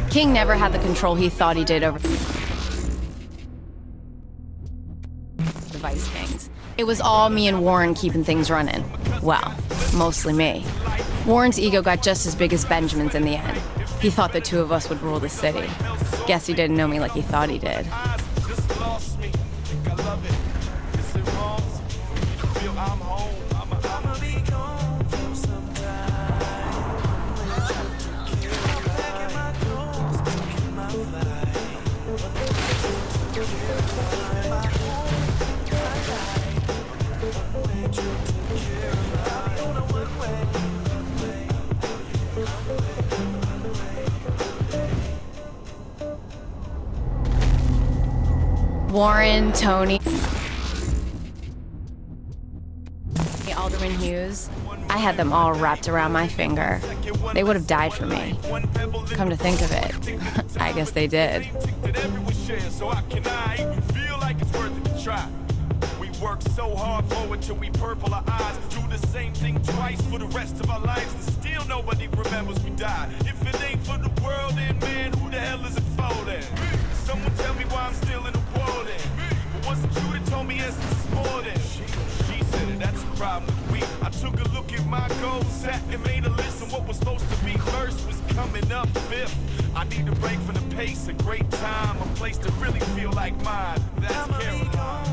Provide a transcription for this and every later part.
King never had the control he thought he did over the Vice Kings. It was all me and Warren keeping things running. Well, mostly me. Warren's ego got just as big as Benjamin's in the end. He thought the two of us would rule the city. Guess he didn't know me like he thought he did. Warren, Tony, Alderman Hughes, I had them all wrapped around my finger. They would have died for me. Come to think of it, I guess they did. We work so hard for it till we purple our eyes. Do the same thing twice for the rest of our lives, and still nobody remembers we died. If it ain't for the world, then man, who the hell is it for then? Someone tell me why I'm still in the war then. But wasn't you that told me essence is more than? She said it, that's the problem with we. I took a look at my goals, sat and made a list, and what was supposed to be first was coming up fifth. I need a break from the pace, a great time, a place to really feel like mine. That's Caroline.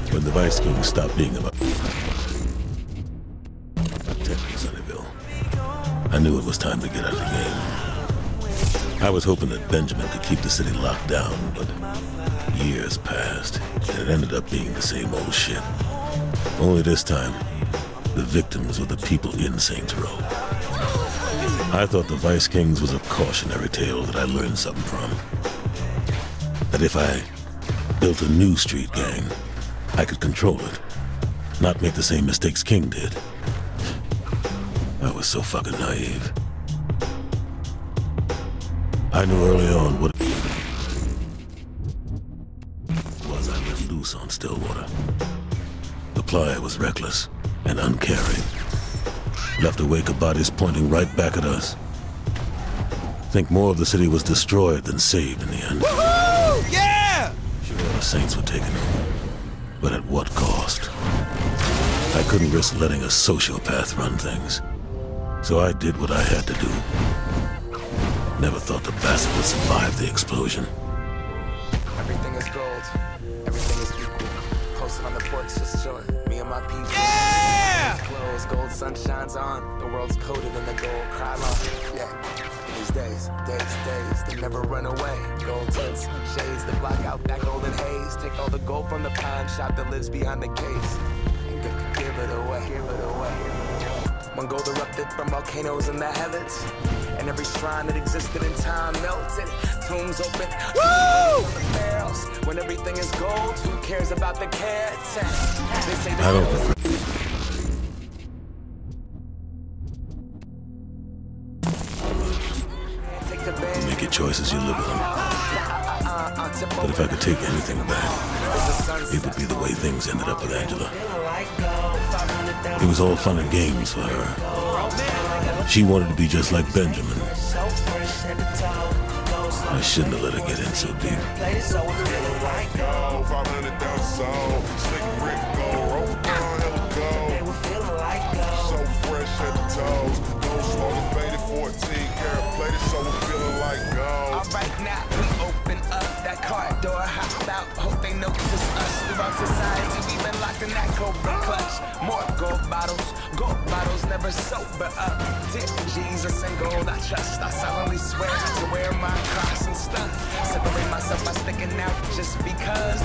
When the Vice King stopped being about Sunnyville, I knew it was time to get out of the game. I was hoping that Benjamin could keep the city locked down, but years passed, and it ended up being the same old shit. Only this time, the victims were the people in Saints Row. I thought the Vice Kings was a cautionary tale that I learned something from. That if I built a new street gang, I could control it, not make the same mistakes King did. I was so fucking naive. I knew early on what it was I let loose on Stillwater. The Ply was reckless and uncaring. Left a wake of bodies pointing right back at us. Think more of the city was destroyed than saved in the end. Woohoo! Yeah! Sure, the Saints were taken over. But at what cost? I couldn't risk letting a sociopath run things. So I did what I had to do. Never thought the bastard would survive the explosion. Everything is gold. Everything is equal. Posted on the porch, just chilling. Me and my people. Yeah! Clothes, gold sun shines on. The world's coated in the gold Krylon. Yeah. These days, they never run away. Gold tints, shades that block out that golden haze. Take all the gold from the pawn shop that lives behind the case. And give it away, give it away. When gold erupted from volcanoes in the heavens, and every shrine that existed in time melted. Tombs open, woo! The barrels. When everything is gold, who cares about the carats? They say I don't make your choices, you live with them. But if I could take anything back, it would be the way things ended up with Angela. It was all fun and games for her. She wanted to be just like Benjamin. I shouldn't have let her get in so deep. Alright, now we open up that car door, hop out, hope they notice us throughout society. We've been locked in that cobra clutch. More gold bottles never sober up. Dip Jesus and gold I trust. I solemnly swear to wear my cross and stuff. Separate myself by sticking out just because.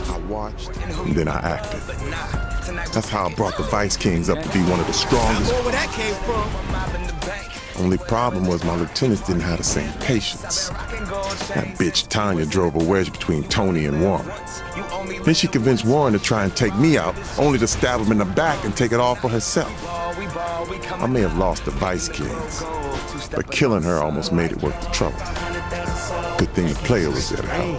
I watched, and then I acted. That's how I brought the Vice Kings up to be one of the strongest. Where that came from? Only problem was my lieutenants didn't have the same patience. That bitch Tanya drove a wedge between Tony and Warren. Then she convinced Warren to try and take me out, only to stab him in the back and take it all for herself. I may have lost the Vice Kings, but killing her almost made it worth the trouble. Good thing the player was there to help.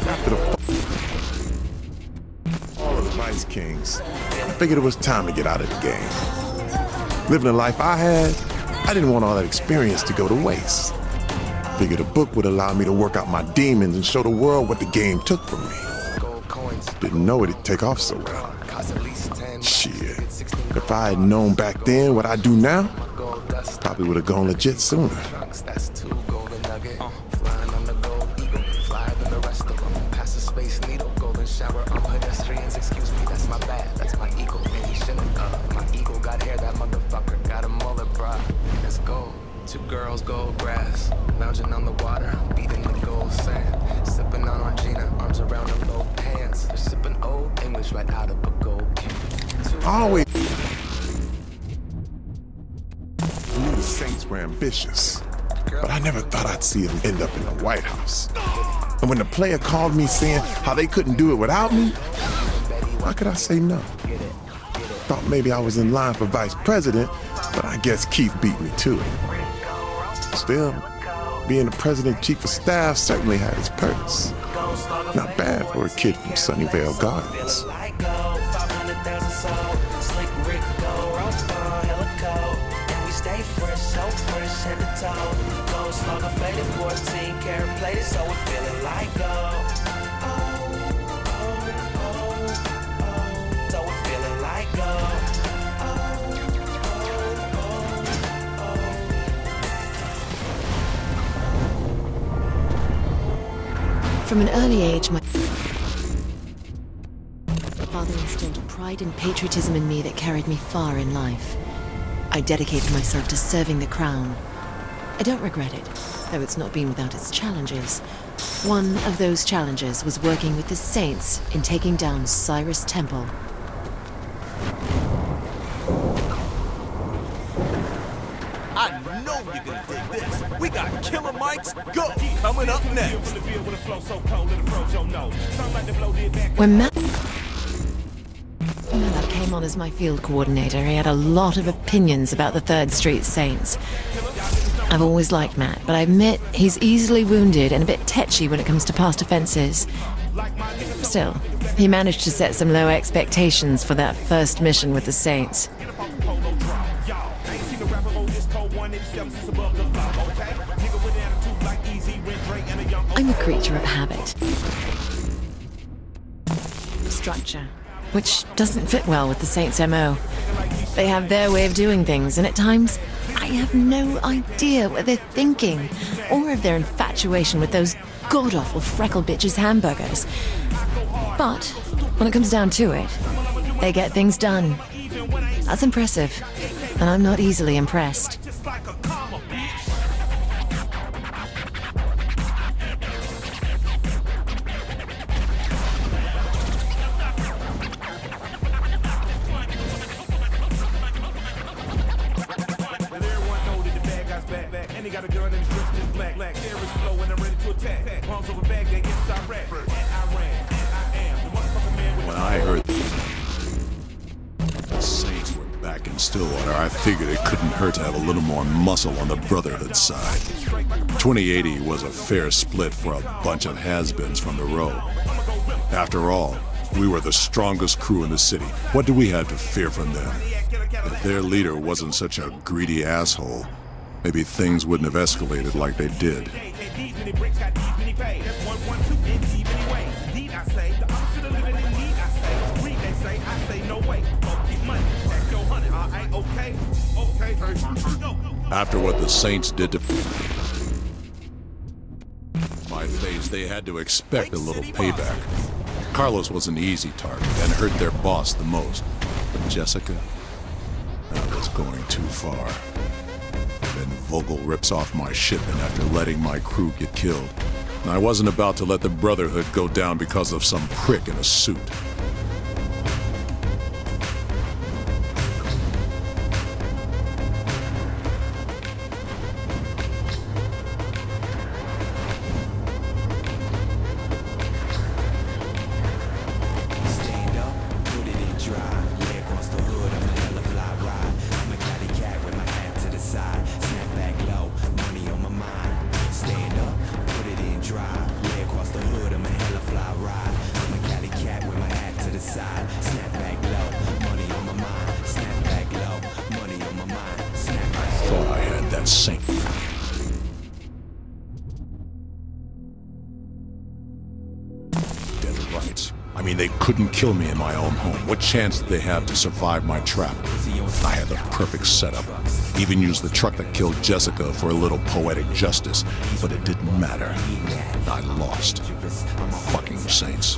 After all of the Vice Kings, I figured it was time to get out of the game. Living the life I had, I didn't want all that experience to go to waste. Figured a book would allow me to work out my demons and show the world what the game took from me. Didn't know it'd take off so well. Shit, if I had known back then what I do now, probably would have gone legit sooner. Two girls, gold grass, lounging on the water, beating the gold sand, sipping on Argina, arms around her low pants. They're sipping old English right out of a gold can. I always knew the Saints were ambitious, but I never thought I'd see them end up in the White House. And when the player called me saying how they couldn't do it without me, how could I say no? Thought maybe I was in line for vice president, but I guess Keith beat me to it. Still, being the president chief of staff certainly had its perks. Not bad for a kid from Sunnyvale Gardens. From an early age, my father instilled a pride and patriotism in me that carried me far in life. I dedicated myself to serving the crown. I don't regret it, though it's not been without its challenges. One of those challenges was working with the Saints in taking down Cyrus Temple. I know you're gonna dig this. We got Killer Mike's Go coming up next. When Matt came on as my field coordinator, he had a lot of opinions about the 3rd Street Saints. I've always liked Matt, but I admit he's easily wounded and a bit tetchy when it comes to past offenses. Still, he managed to set some low expectations for that first mission with the Saints. I'm a creature of habit. Structure, which doesn't fit well with the Saints' MO. They have their way of doing things, and at times, I have no idea what they're thinking, or of their infatuation with those god-awful freckle bitches' hamburgers. But when it comes down to it, they get things done. That's impressive, and I'm not easily impressed. When I heard the Saints were back in Stillwater, I figured it couldn't hurt to have a little more muscle on the Brotherhood side. 2080 was a fair split for a bunch of has-beens from the row. After all, we were the strongest crew in the city. What do we have to fear from them? If their leader wasn't such a greedy asshole, maybe things wouldn't have escalated like they did. After what the Saints did to my face, they had to expect a little payback. Carlos was an easy target and hurt their boss the most. But Jessica, that was going too far. Then Vogel rips off my shipment after letting my crew get killed. And I wasn't about to let the Brotherhood go down because of some prick in a suit. insane. Dead right. I mean, they couldn't kill me in my own home. What chance did they have to survive my trap? I had the perfect setup. Even used the truck that killed Jessica for a little poetic justice. But it didn't matter. I lost. Fucking Saints.